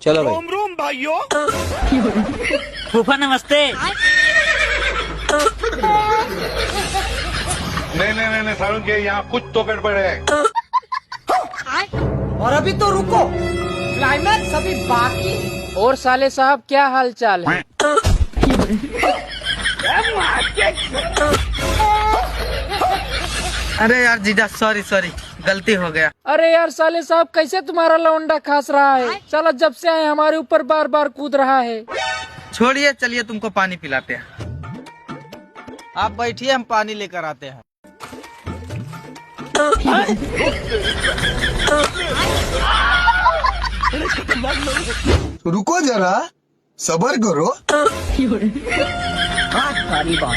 चलो भाई। रोम रोम भाइयों। फूफा नमस्ते। नहीं सारुण के यहाँ कुछ तो गड़बड़ है। और अभी तो रुको, क्लाइमैक्स अभी बाकी। और साले साहब क्या हाल चाल है? अरे यार जीजा, सॉरी गलती हो गया। अरे यार साले साहब, कैसे तुम्हारा लौंडा खास रहा है? साला जब से आए हमारे ऊपर बार बार कूद रहा है। छोड़िए, चलिए तुमको पानी पिलाते हैं। आप बैठिए, हम पानी लेकर आते हैं। रुको जरा, सबर करो। सारी बात